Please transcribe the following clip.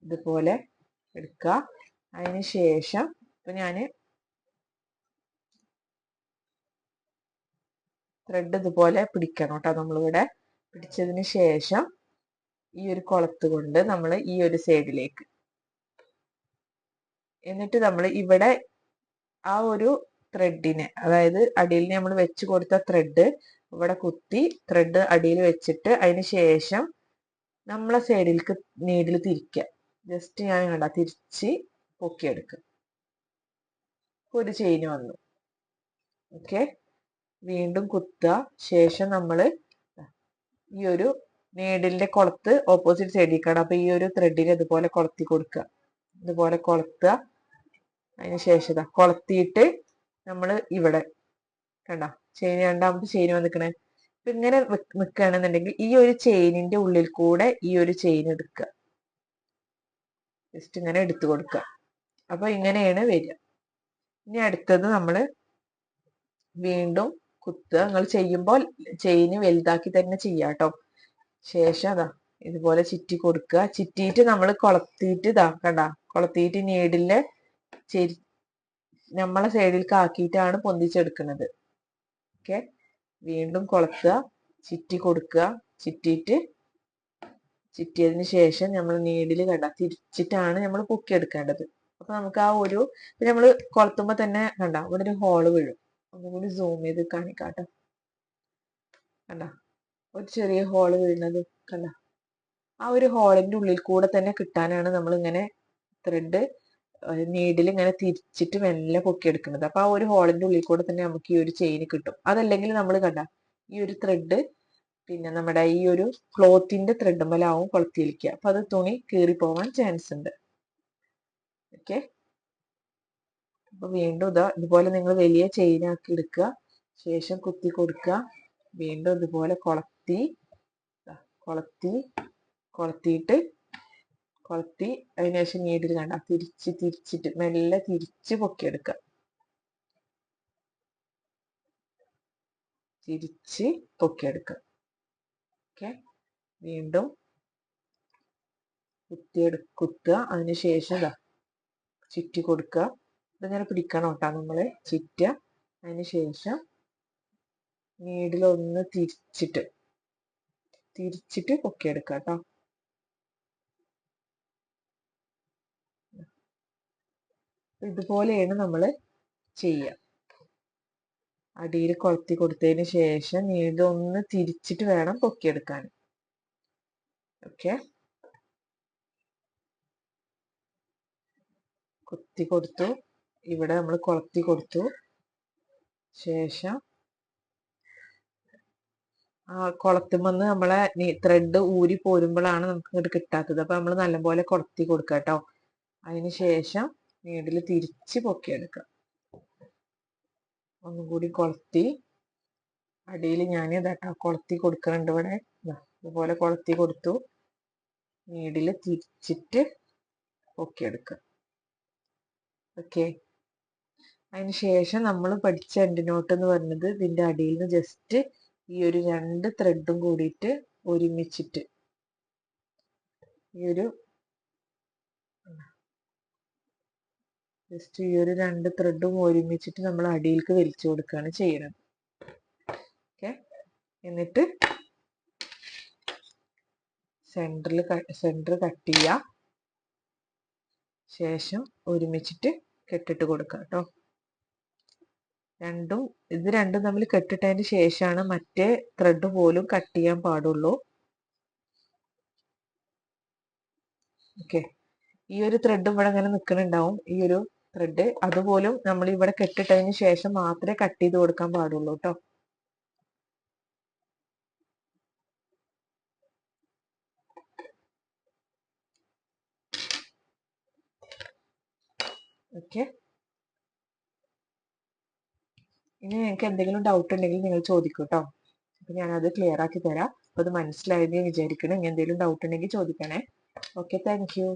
ഇതുപോലെ എടുക്കുക. അതിന് ശേഷം ഇപ്പൊ ഞാൻ ത്രെഡ് ഇതുപോലെ പിടിക്കണം കേട്ടോ. നമ്മളിവിടെ പിടിച്ചതിന് ശേഷം ഈ ഒരു കൊളത്ത് കൊണ്ട് നമ്മൾ ഈ ഒരു സൈഡിലേക്ക്, എന്നിട്ട് നമ്മൾ ഇവിടെ ആ ഒരു ത്രെഡിനെ, അതായത് അടിയിൽ നമ്മൾ വെച്ച് കൊടുത്ത ത്രെഡ് ഇവിടെ കുത്തി ത്രെഡ് അടിയിൽ വെച്ചിട്ട് അതിന് ശേഷം നമ്മളെ സൈഡിലേക്ക് നീഡിൽ തിരിക്കുക. ജസ്റ്റ് ഞാൻ കണ്ട തിരിച്ച് പൊക്കിയെടുക്കുക. ഒരു ചെയിന് വന്നു. ഓക്കെ, വീണ്ടും കുത്തുക. ശേഷം നമ്മൾ ഈ ഒരു നീഡിലിന്റെ കൊളത്ത് ഓപ്പോസിറ്റ് സൈഡിലേക്കാണ്. അപ്പൊ ഈ ഒരു ത്രെഡിനെ ഇതുപോലെ കൊളത്തി കൊടുക്കുക. ഇതുപോലെ കൊളത്തുക. അതിന് ശേഷം കൊളത്തിയിട്ട് നമ്മൾ ഇവിടെ കണ്ട ചെയിൻ, രണ്ടാമത്തെ ചെയിൻ വന്നിക്കണേ. ഇപ്പൊ ഇങ്ങനെ നിക്കുകയാണെന്നുണ്ടെങ്കിൽ ഈ ഒരു ചെയിനിന്റെ ഉള്ളിൽ കൂടെ ഈ ഒരു ചെയിൻ എടുക്കുക. ജസ്റ്റ് ഇങ്ങനെ എടുത്തു കൊടുക്കുക. അപ്പൊ ഇങ്ങനെയാണ് വരിക. ഇനി അടുത്തത് നമ്മൾ വീണ്ടും കുത്തുക. നിങ്ങൾ ചെയ്യുമ്പോൾ ചെയിന് വലുതാക്കി തന്നെ ചെയ്യാട്ടോ. ശേഷം അതാ ഇതുപോലെ ചുറ്റി കൊടുക്കുക. ചുറ്റിയിട്ട് നമ്മൾ കൊളത്തിയിട്ട് കണ്ട കൊളത്തിയിട്ട് നീഡിലെ നമ്മളെ സൈഡിലേക്ക് ആക്കിയിട്ടാണ് പൊന്തിച്ചെടുക്കുന്നത്. ഓക്കെ, വീണ്ടും കൊളത്തുക, ചുറ്റി കൊടുക്കുക. ചുറ്റിയതിന് ശേഷം നമ്മൾ നീഡിൽ കണ്ട തിരിച്ചിട്ടാണ് നമ്മൾ പൊക്കിയെടുക്കേണ്ടത്. അപ്പൊ നമുക്ക് ആ ഒരു നമ്മൾ കൊളത്തുമ്പോ തന്നെ കണ്ട ഇവിടെ ഒരു ഹോള് വീഴും. ഒന്നുകൂടി സൂം ചെയ്ത് കാണിക്കാട്ടോ. കണ്ട ഒരു ചെറിയ ഹോള് വീഴുന്നത് കണ്ട. ആ ഒരു ഹോളിന്റെ ഉള്ളിൽ കൂടെ തന്നെ കിട്ടാനാണ് നമ്മൾ ഇങ്ങനെ ത്രെഡ് നീഡിൽ ഇങ്ങനെ തിരിച്ചിട്ട് മെല്ലെ പൊക്കിയെടുക്കുന്നത്. അപ്പൊ ആ ഒരു ഹോളിന്റെ ഉള്ളിൽ കൂടെ തന്നെ നമുക്ക് ഈ ഒരു ചെയിൻ കിട്ടും. അതല്ലെങ്കിൽ നമ്മൾ കണ്ട ഈ ഒരു ത്രെഡ് പിന്നെ നമ്മുടെ ഈ ഒരു ക്ലോത്തിന്റെ ത്രെഡ് മേലാവും കൊളത്തിയിരിക്കുക. അപ്പൊ അത് തുണി കീറി പോവാൻ ചാൻസ് ഉണ്ട്. ഓക്കെ, അപ്പൊ വീണ്ടും ഇതുപോലെ നിങ്ങൾ വലിയ ചെയിൻ ആക്കി എടുക്കുക. ശേഷം കുത്തി കൊടുക്കുക. വീണ്ടും ഇതുപോലെ കൊളത്തി അതിന് ശേഷം നീഡിൽ കണ്ട തിരിച്ചിട്ട് മെല്ലെ തിരിച്ച് പൊക്കിയെടുക്കുക. ഓക്കെ, വീണ്ടും കുത്തുക. അതിനുശേഷം ചുറ്റി കൊടുക്കുക. ഇതിങ്ങനെ പിടിക്കണം കേട്ടോ നമ്മള് ചുറ്റുക. അതിന് ശേഷം നീഡിലൊന്ന് തിരിച്ചിട്ട് പൊക്കിയെടുക്കുക കേട്ടോ. ഇതുപോലെയാണ് നമ്മൾ ചെയ്യുക. അടിയിൽ കൊളത്തി കൊടുത്തതിന് ശേഷം നീഡിലൊന്ന് തിരിച്ചിട്ട് വേണം പൊക്കിയെടുക്കാൻ. ഓക്കെ, കുത്തി കൊടുത്തു. ഇവിടെ നമ്മൾ കൊളത്തി കൊടുത്തു. ശേഷം ആ കൊളത്തുമെന്ന് നമ്മളെ ത്രെഡ് ഊരി പോരുമ്പോഴാണ് നമുക്ക് ഇങ്ങോട്ട് കിട്ടാത്തത്. അപ്പൊ നമ്മൾ നല്ലപോലെ കൊളത്തി കൊടുക്കുക കേട്ടോ. അതിന് ശേഷം നീഡിൽ തിരിച്ച് പൊക്കിയെടുക്കുക. ഒന്നും കൂടി കൊളത്തി അടിയിൽ ഞാൻ ഇതാട്ടോ കൊളത്തി കൊടുക്കുന്നുണ്ട്. ഇവിടെ ഇതുപോലെ കൊളത്തി കൊടുത്തു. നീഡിൽ തിരിച്ചിട്ട് പൊക്കിയെടുക്കുക. ഓക്കെ, അതിന് ശേഷം നമ്മൾ പഠിച്ച എൻഡ് നോട്ട് എന്ന് പറയുന്നത് ഇതിന്റെ അടിയിൽ നിന്ന് ജസ്റ്റ് ഈ ഒരു രണ്ട് ത്രെഡും കൂടിയിട്ട് ഒരുമിച്ചിട്ട് ഈ ഒരു രണ്ട് ത്രെഡും ഒരുമിച്ചിട്ട് നമ്മൾ അടിയിലേക്ക് വലിച്ചു കൊടുക്കുകയാണ് ചെയ്യുന്നത്. ഓക്കെ, എന്നിട്ട് സെന്റർ കട്ട് ചെയ്യുക. ശേഷം ഒരുമിച്ചിട്ട് കെട്ടിട്ട് കൊടുക്കുക കേട്ടോ. ഇത് രണ്ടും തമ്മിൽ കെട്ടിട്ടതിന് ശേഷമാണ് മറ്റേ ത്രെഡ് പോലും കട്ട് ചെയ്യാൻ പാടുള്ളൂ. ഓക്കെ, ഈ ഒരു ത്രെഡ് ഇവിടെ ഇങ്ങനെ നിൽക്കുന്നുണ്ടാവും. ഈ ഒരു ത്രെഡ് അതുപോലും നമ്മൾ ഇവിടെ കെട്ടിട്ടതിന് ശേഷം മാത്രമേ കട്ട് ചെയ്ത് കൊടുക്കാൻ പാടുള്ളൂ കേട്ടോ. ഓക്കെ, ഇനി നിങ്ങൾക്ക് എന്തെങ്കിലും ഡൗട്ട് ഉണ്ടെങ്കിൽ നിങ്ങൾ ചോദിക്കൂ കേട്ടോ. അപ്പൊ ഞാനത് ക്ലിയർ ആക്കി തരാം. അപ്പൊ അത് മനസ്സിലായെന്ന് വിചാരിക്കണം. ഇനി എന്തെങ്കിലും ഡൗട്ട് ഉണ്ടെങ്കിൽ ചോദിക്കണേ. Okay, thank you.